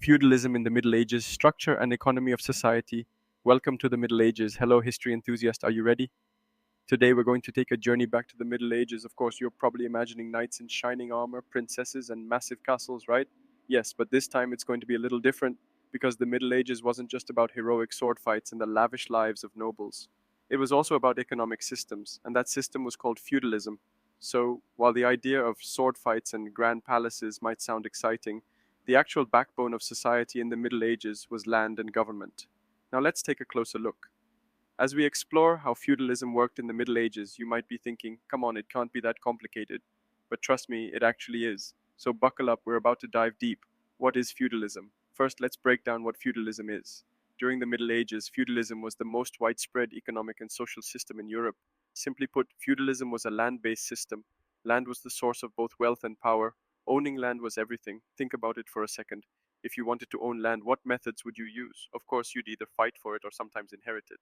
Feudalism in the Middle Ages, Structure and Economy of Society. Welcome to the Middle Ages. Hello, history enthusiast. Are you ready? Today we're going to take a journey back to the Middle Ages. Of course, you're probably imagining knights in shining armor, princesses, and massive castles, right? Yes, but this time it's going to be a little different because the Middle Ages wasn't just about heroic sword fights and the lavish lives of nobles. It was also about economic systems, and that system was called feudalism. So, while the idea of sword fights and grand palaces might sound exciting, the actual backbone of society in the Middle Ages was land and government. Now let's take a closer look. As we explore how feudalism worked in the Middle Ages, you might be thinking, come on, it can't be that complicated. But trust me, it actually is. So buckle up, we're about to dive deep. What is feudalism? First, let's break down what feudalism is. During the Middle Ages, feudalism was the most widespread economic and social system in Europe. Simply put, feudalism was a land-based system. Land was the source of both wealth and power. Owning land was everything. Think about it for a second. If you wanted to own land, what methods would you use? Of course, you'd either fight for it or sometimes inherit it.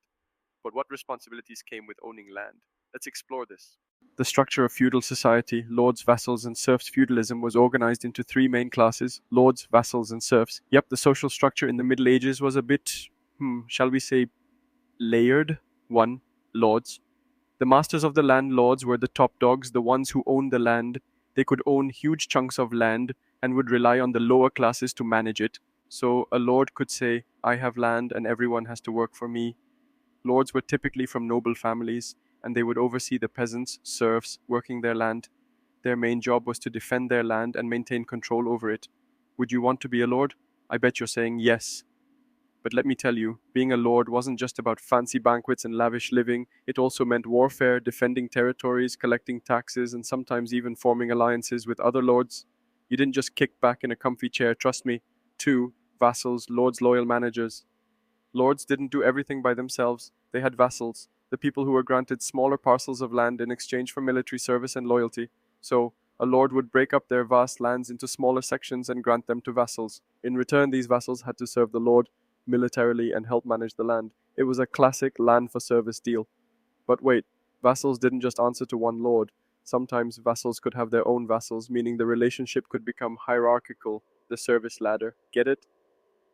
But what responsibilities came with owning land? Let's explore this. The structure of feudal society, lords, vassals, and serfs. Feudalism was organized into three main classes: lords, vassals, and serfs. Yep, the social structure in the Middle Ages was a bit, shall we say, layered. 1. Lords. The masters of the land, lords, were the top dogs, the ones who owned the land. They could own huge chunks of land and would rely on the lower classes to manage it. So a lord could say, I have land and everyone has to work for me. Lords were typically from noble families, and they would oversee the peasants, serfs, working their land. Their main job was to defend their land and maintain control over it. Would you want to be a lord? I bet you're saying yes. But let me tell you, being a lord wasn't just about fancy banquets and lavish living. It also meant warfare, defending territories, collecting taxes, and sometimes even forming alliances with other lords. You didn't just kick back in a comfy chair, trust me. 2. Vassals, lords' loyal managers. Lords didn't do everything by themselves. They had vassals, the people who were granted smaller parcels of land in exchange for military service and loyalty. So, a lord would break up their vast lands into smaller sections and grant them to vassals. In return, these vassals had to serve the lord militarily and help manage the land. It was a classic land for service deal. But wait, vassals didn't just answer to one lord. Sometimes vassals could have their own vassals, meaning the relationship could become hierarchical, the service ladder. Get it?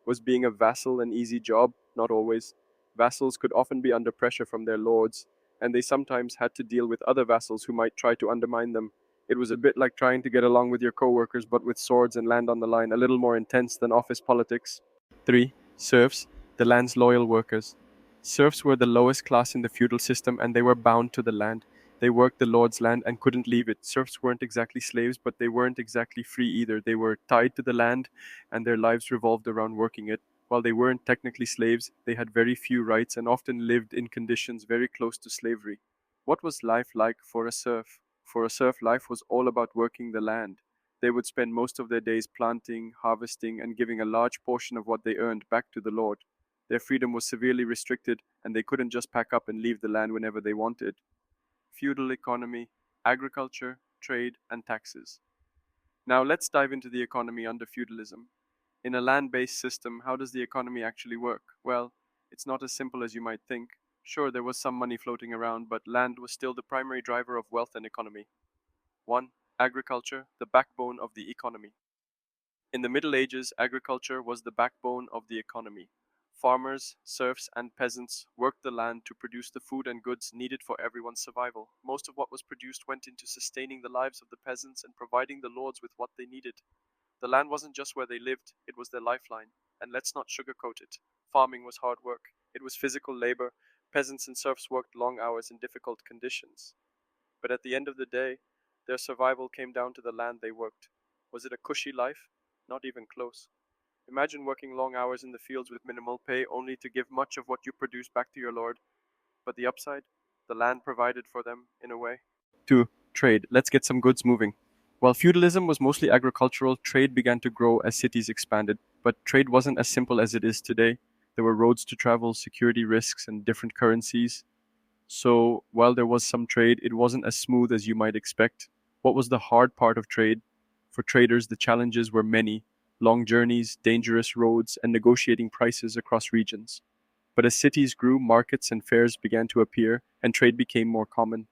Was being a vassal an easy job? Not always. Vassals could often be under pressure from their lords, and they sometimes had to deal with other vassals who might try to undermine them. It was a bit like trying to get along with your coworkers, but with swords and land on the line, a little more intense than office politics. 3. Serfs, the land's loyal workers. Serfs were the lowest class in the feudal system, and they were bound to the land. They worked the lord's land and couldn't leave it. Serfs weren't exactly slaves, but they weren't exactly free either. They were tied to the land, and their lives revolved around working it. While they weren't technically slaves, they had very few rights and often lived in conditions very close to slavery. What was life like for a serf? For a serf, life was all about working the land. They would spend most of their days planting, harvesting, and giving a large portion of what they earned back to the Lord. Their freedom was severely restricted, and they couldn't just pack up and leave the land whenever they wanted. Feudal economy, agriculture, trade, and taxes. Now let's dive into the economy under feudalism. In a land-based system, how does the economy actually work? Well, it's not as simple as you might think. Sure, there was some money floating around, but land was still the primary driver of wealth and economy. 1. Agriculture, the backbone of the economy. In the Middle Ages, agriculture was the backbone of the economy. Farmers, serfs, and peasants worked the land to produce the food and goods needed for everyone's survival. Most of what was produced went into sustaining the lives of the peasants and providing the lords with what they needed. The land wasn't just where they lived, it was their lifeline. And let's not sugarcoat it. Farming was hard work. It was physical labor. Peasants and serfs worked long hours in difficult conditions. But at the end of the day, their survival came down to the land they worked. Was it a cushy life? Not even close. Imagine working long hours in the fields with minimal pay only to give much of what you produce back to your lord. But the upside? The land provided for them, in a way. 2. Trade. Let's get some goods moving. While feudalism was mostly agricultural, trade began to grow as cities expanded. But trade wasn't as simple as it is today. There were roads to travel, security risks, and different currencies. So, while there was some trade, it wasn't as smooth as you might expect. What was the hard part of trade? For traders, the challenges were many: long journeys, dangerous roads, and negotiating prices across regions. But as cities grew, markets and fairs began to appear, and trade became more common.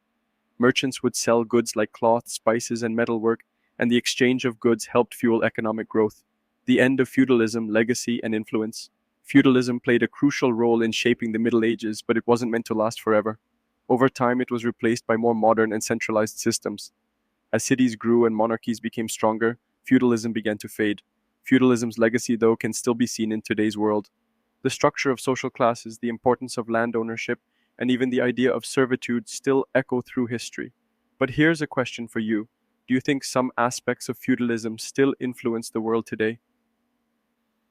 Merchants would sell goods like cloth, spices, and metalwork, and the exchange of goods helped fuel economic growth. The end of feudalism, legacy, and influence. Feudalism played a crucial role in shaping the Middle Ages, but it wasn't meant to last forever. Over time, it was replaced by more modern and centralized systems. As cities grew and monarchies became stronger, feudalism began to fade. Feudalism's legacy, though, can still be seen in today's world. The structure of social classes, the importance of land ownership, and even the idea of servitude still echo through history. But here's a question for you. Do you think some aspects of feudalism still influence the world today?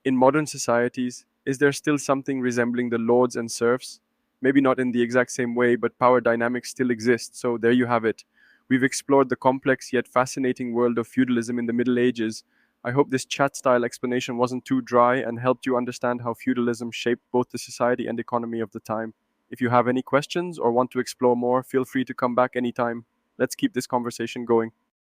In modern societies, is there still something resembling the lords and serfs? Maybe not in the exact same way, but power dynamics still exist, so there you have it. We've explored the complex yet fascinating world of feudalism in the Middle Ages. I hope this chat style explanation wasn't too dry and helped you understand how feudalism shaped both the society and economy of the time. If you have any questions or want to explore more, feel free to come back anytime. Let's keep this conversation going.